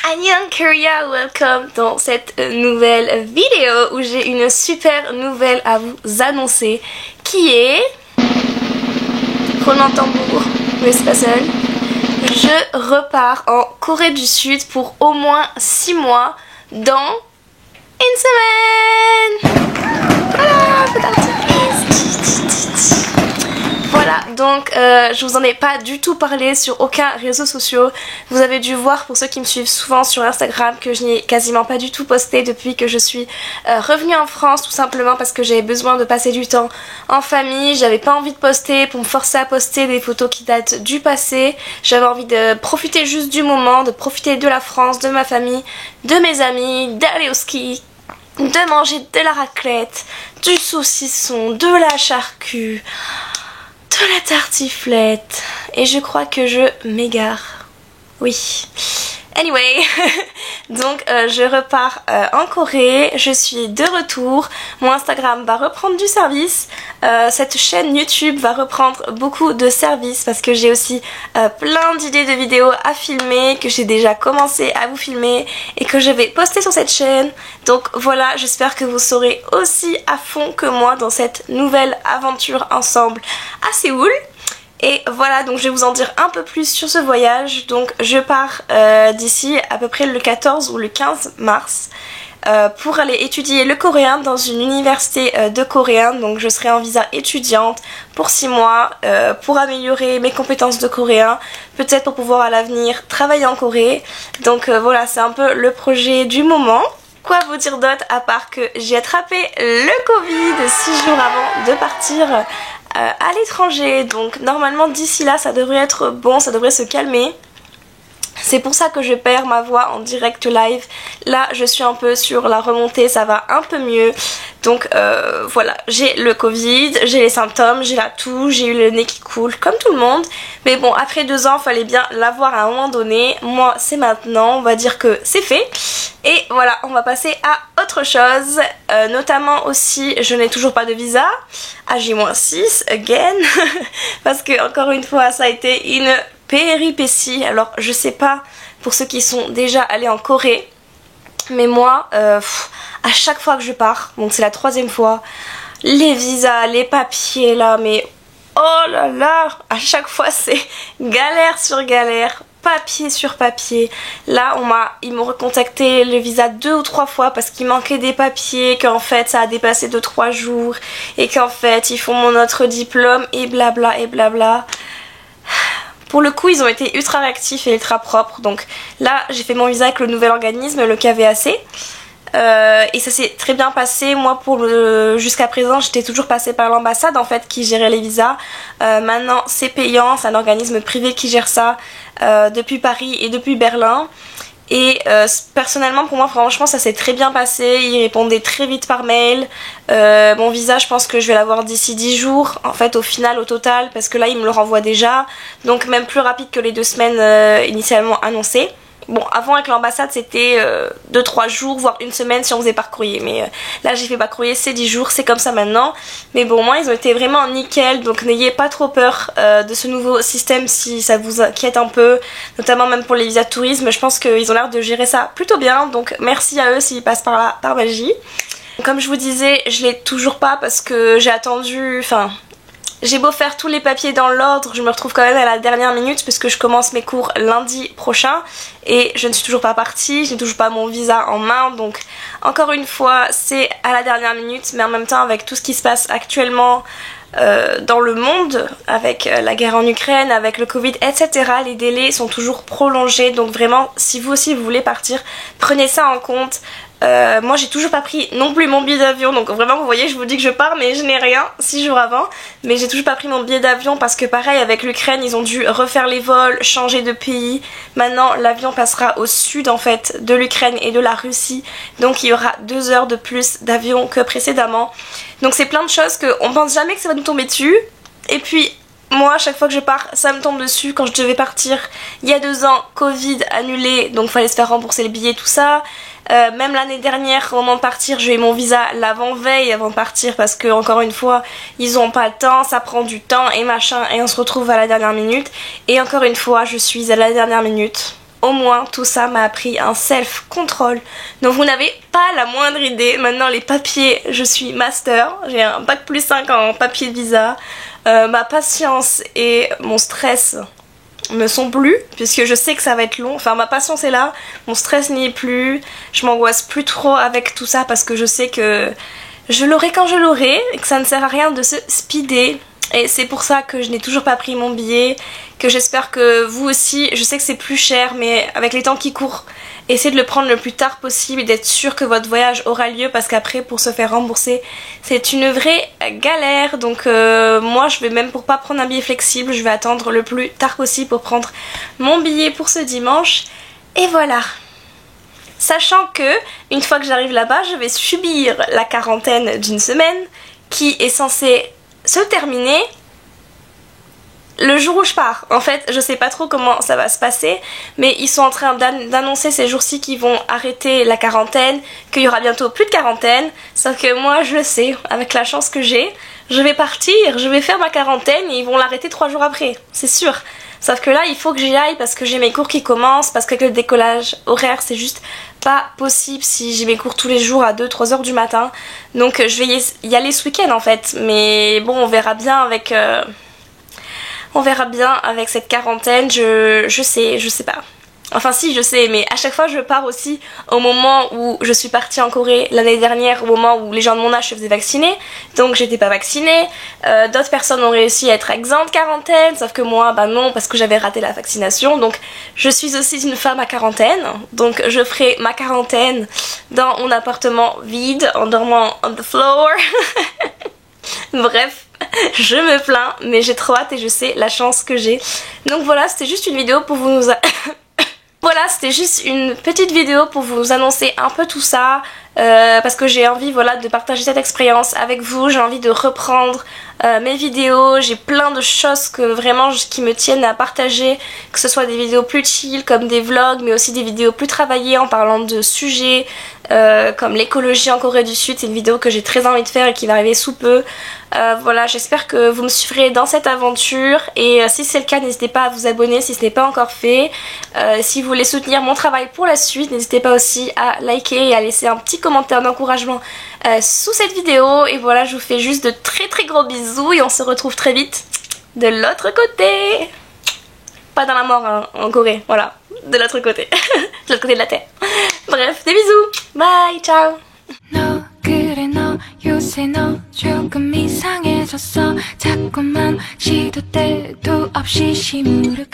Annyeong Korea, welcome dans cette nouvelle vidéo où j'ai une super nouvelle à vous annoncer qui est... Roulement de tambour, mais c'est pas seul. Je repars en Corée du Sud pour au moins 6 mois dans une semaine. Voilà, faut voilà, donc je vous en ai pas du tout parlé sur aucun réseau social. Vous avez dû voir, pour ceux qui me suivent souvent sur Instagram, que je n'ai quasiment pas du tout posté depuis que je suis revenue en France, tout simplement parce que j'avais besoin de passer du temps en famille. J'avais pas envie de poster pour me forcer à poster des photos qui datent du passé. J'avais envie de profiter juste du moment, de profiter de la France, de ma famille, de mes amis, d'aller au ski, de manger de la raclette, du saucisson, de la charcuterie, de la tartiflette. Et je crois que je m'égare. Oui. Anyway, donc je repars en Corée, je suis de retour, mon Instagram va reprendre du service, cette chaîne YouTube va reprendre beaucoup de services parce que j'ai aussi plein d'idées de vidéos à filmer, que j'ai déjà commencé à vous filmer et que je vais poster sur cette chaîne. Donc voilà, j'espère que vous serez aussi à fond que moi dans cette nouvelle aventure ensemble à Séoul. Et voilà, donc je vais vous en dire un peu plus sur ce voyage. Donc je pars d'ici à peu près le 14 ou le 15 mars pour aller étudier le coréen dans une université de coréen. Donc je serai en visa étudiante pour 6 mois pour améliorer mes compétences de coréen, peut-être pour pouvoir à l'avenir travailler en Corée. Donc voilà, c'est un peu le projet du moment. Quoi vous dire d'autre à part que j'ai attrapé le Covid 6 jours avant de partir à l'étranger, donc normalement d'ici là ça devrait être bon, ça devrait se calmer. C'est pour ça que je perds ma voix en direct live. Là je suis un peu sur la remontée, ça va un peu mieux. Donc voilà, j'ai le Covid, j'ai les symptômes, j'ai la toux, j'ai eu le nez qui coule comme tout le monde. Mais bon, après 2 ans, fallait bien l'avoir à un moment donné. Moi c'est maintenant, on va dire que c'est fait. Et voilà, on va passer à autre chose. Notamment aussi, je n'ai toujours pas de visa. AJ-6, again. Parce que encore une fois, ça a été une péripétie. Alors je sais pas pour ceux qui sont déjà allés en Corée, mais moi à chaque fois que je pars, donc c'est la 3e fois, les visas, les papiers là, mais oh là là, à chaque fois c'est galère sur galère, papier sur papier. Là ils m'ont recontacté le visa 2 ou 3 fois parce qu'il manquait des papiers, qu'en fait ça a dépassé de 3 jours et qu'en fait ils font mon autre diplôme et blabla et blabla. Pour le coup, ils ont été ultra réactifs et ultra propres. Donc là, j'ai fait mon visa avec le nouvel organisme, le KVAC. Et ça s'est très bien passé. Moi, jusqu'à présent, j'étais toujours passée par l'ambassade en fait qui gérait les visas. Maintenant, c'est payant. C'est un organisme privé qui gère ça depuis Paris et depuis Berlin. Et personnellement pour moi franchement ça s'est très bien passé, ils répondaient très vite par mail. Mon visa je pense que je vais l'avoir d'ici 10 jours en fait au final, au total, parce que là ils me le renvoient déjà. Donc même plus rapide que les 2 semaines initialement annoncées. Bon, avant avec l'ambassade c'était 2-3 jours voire 1 semaine si on faisait par courrier, mais là j'ai fait par courrier, c'est 10 jours, c'est comme ça maintenant. Mais bon, au moins ils ont été vraiment nickel, donc n'ayez pas trop peur de ce nouveau système si ça vous inquiète un peu, notamment même pour les visas de tourisme. Je pense qu'ils ont l'air de gérer ça plutôt bien, donc merci à eux s'ils passent par là par magie. Comme je vous disais, je l'ai toujours pas parce que j'ai attendu, j'ai beau faire tous les papiers dans l'ordre, je me retrouve quand même à la dernière minute puisque je commence mes cours lundi prochain et je ne suis toujours pas partie, je n'ai toujours pas mon visa en main. Donc encore une fois c'est à la dernière minute, mais en même temps avec tout ce qui se passe actuellement dans le monde, avec la guerre en Ukraine, avec le Covid, etc. les délais sont toujours prolongés. Donc vraiment si vous aussi vous voulez partir, prenez ça en compte. Moi j'ai toujours pas pris non plus mon billet d'avion, donc vraiment vous voyez je vous dis que je pars mais je n'ai rien 6 jours avant, mais j'ai toujours pas pris mon billet d'avion parce que pareil avec l'Ukraine ils ont dû refaire les vols, changer de pays. Maintenant l'avion passera au sud en fait de l'Ukraine et de la Russie, donc il y aura 2 heures de plus d'avion que précédemment. Donc c'est plein de choses qu'on pense jamais que ça va nous tomber dessus. Et puis moi, à chaque fois que je pars, ça me tombe dessus. Quand je devais partir il y a 2 ans, Covid annulé, donc fallait se faire rembourser les billets, tout ça. Même l'année dernière, au moment de partir, j'ai eu mon visa l'avant-veille avant de partir parce que, encore une fois, ils ont pas le temps, ça prend du temps et machin, et on se retrouve à la dernière minute. Et encore une fois, je suis à la dernière minute. au moins tout ça m'a appris un self-control. Donc vous n'avez pas la moindre idée. Maintenant les papiers, je suis master, j'ai un bac plus 5 en papier de visa. Ma patience et mon stress me sont plus, puisque je sais que ça va être long. Enfin ma patience est là, mon stress n'y est plus, je m'angoisse plus trop avec tout ça parce que je sais que je l'aurai quand je l'aurai et que ça ne sert à rien de se speeder. Et c'est pour ça que je n'ai toujours pas pris mon billet, que j'espère que vous aussi, je sais que c'est plus cher, mais avec les temps qui courent, essayez de le prendre le plus tard possible et d'être sûr que votre voyage aura lieu, parce qu'après pour se faire rembourser, c'est une vraie galère. Donc moi je vais même pour pas prendre un billet flexible, je vais attendre le plus tard possible pour prendre mon billet pour ce dimanche. Et voilà. Sachant que, une fois que j'arrive là-bas, je vais subir la quarantaine d'une semaine qui est censée se terminer le jour où je pars. En fait, je sais pas trop comment ça va se passer, mais ils sont en train d'annoncer ces jours-ci qu'ils vont arrêter la quarantaine, qu'il y aura bientôt plus de quarantaine, sauf que moi je le sais, avec la chance que j'ai, je vais partir, je vais faire ma quarantaine et ils vont l'arrêter 3 jours après, c'est sûr. Sauf que là, il faut que j'y aille parce que j'ai mes cours qui commencent, parce qu'avec le décollage horaire, c'est juste pas possible si j'ai mes cours tous les jours à 2-3 heures du matin. Donc je vais y aller ce week-end en fait. Mais bon, on verra bien avec cette quarantaine. Je sais pas. Enfin si, je sais, mais à chaque fois je pars aussi au moment où je suis partie en Corée l'année dernière, au moment où les gens de mon âge se faisaient vacciner, donc j'étais pas vaccinée. D'autres personnes ont réussi à être exemptes quarantaine, sauf que moi, bah non, parce que j'avais raté la vaccination. Donc je suis aussi une femme à quarantaine, donc je ferai ma quarantaine dans mon appartement vide, en dormant on the floor. Bref, je me plains, mais j'ai trop hâte et je sais la chance que j'ai. Donc voilà, c'était juste une vidéo pour vous Voilà, c'était juste une petite vidéo pour vous annoncer un peu tout ça, parce que j'ai envie voilà, de partager cette expérience avec vous, j'ai envie de reprendre mes vidéos, j'ai plein de choses qui me tiennent à partager, que ce soit des vidéos plus chill comme des vlogs, mais aussi des vidéos plus travaillées en parlant de sujets comme l'écologie en Corée du Sud. C'est une vidéo que j'ai très envie de faire et qui va arriver sous peu. Voilà, j'espère que vous me suivrez dans cette aventure et si c'est le cas, n'hésitez pas à vous abonner si ce n'est pas encore fait. Si vous voulez soutenir mon travail pour la suite, n'hésitez pas aussi à liker et à laisser un petit commentaire d'encouragement sous cette vidéo. Et voilà, je vous fais juste de très très gros bisous et on se retrouve très vite de l'autre côté. Pas dans la mort hein, en Corée, voilà, de l'autre côté, de l'autre côté de la terre. Bref, des bisous, bye, ciao. 너 그래 너 요새 너 조금 이상해졌어 자꾸만 시도 때도 없이 시무룩